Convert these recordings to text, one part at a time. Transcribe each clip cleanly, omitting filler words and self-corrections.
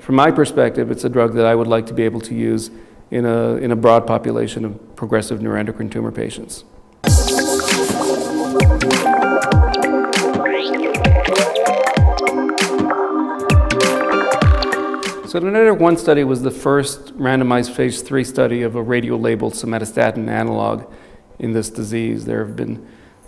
From my perspective, it's a drug that I would like to be able to use in a broad population of progressive neuroendocrine tumor patients. So the NETTER-1 study was the first randomized phase 3 study of a radio-labeled somatostatin analog in this disease. There have been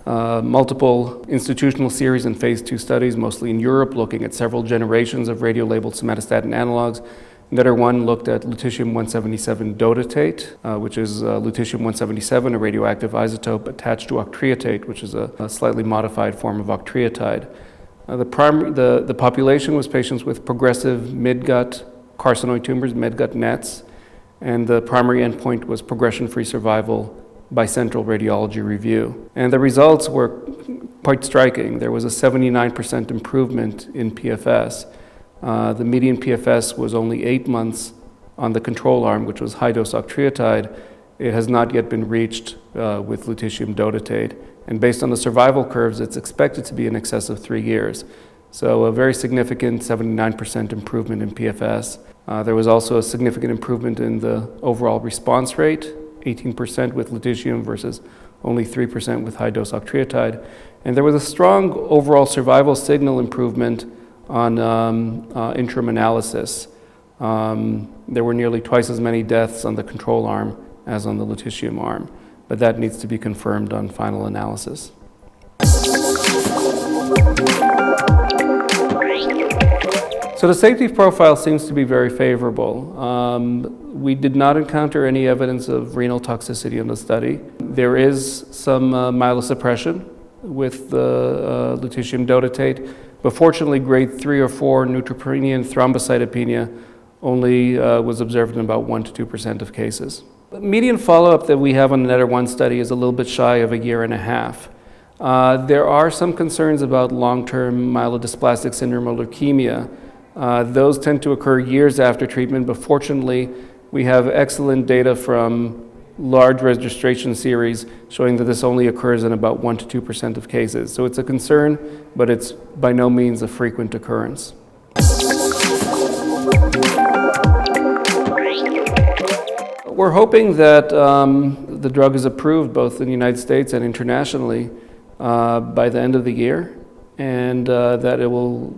multiple institutional series and phase 2 studies, mostly in Europe, looking at several generations of radio-labeled somatostatin analogs. NETTER-1 looked at lutetium-177 dotatate, which is lutetium-177, a radioactive isotope attached to octreotide, which is a slightly modified form of octreotide. The population was patients with progressive mid-gut carcinoid tumors, mid-gut NETs, and the primary endpoint was progression-free survival by central radiology review. And the results were quite striking. There was a 79% improvement in PFS. The median PFS was only 8 months on the control arm, which was high-dose octreotide. It has not yet been reached with lutetium dotatate. And based on the survival curves, it's expected to be in excess of 3 years. So a very significant 79% improvement in PFS. There was also a significant improvement in the overall response rate, 18% with lutetium versus only 3% with high-dose octreotide. And there was a strong overall survival signal improvement on interim analysis. There were nearly twice as many deaths on the control arm as on the lutetium arm, but that needs to be confirmed on final analysis. So the safety profile seems to be very favorable. We did not encounter any evidence of renal toxicity in the study. There is some myelosuppression with the lutetium dotatate, but fortunately grade 3 or 4 neutropenia and thrombocytopenia only was observed in about 1% to 2% of cases. The median follow-up that we have on the NETTER-1 study is a little bit shy of 1.5 years. There are some concerns about long-term myelodysplastic syndrome or leukemia. Those tend to occur years after treatment, but fortunately we have excellent data from large registration series showing that this only occurs in about 1% to 2% of cases. So it's a concern, but it's by no means a frequent occurrence. We're hoping that the drug is approved both in the United States and internationally by the end of the year, and that it will,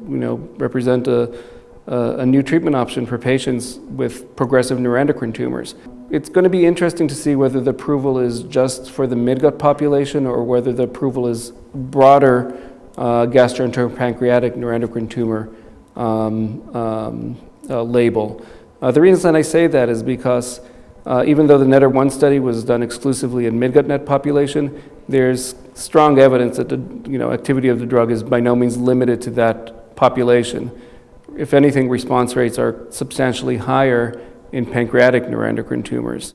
represent a new treatment option for patients with progressive neuroendocrine tumors. It's going to be interesting to see whether the approval is just for the midgut population or whether the approval is broader gastroenteropancreatic neuroendocrine tumor label. The reason I say that is because even though the NETTER-1 study was done exclusively in midgut NET population, there's strong evidence that the activity of the drug is by no means limited to that population. If anything, response rates are substantially higher in pancreatic neuroendocrine tumors.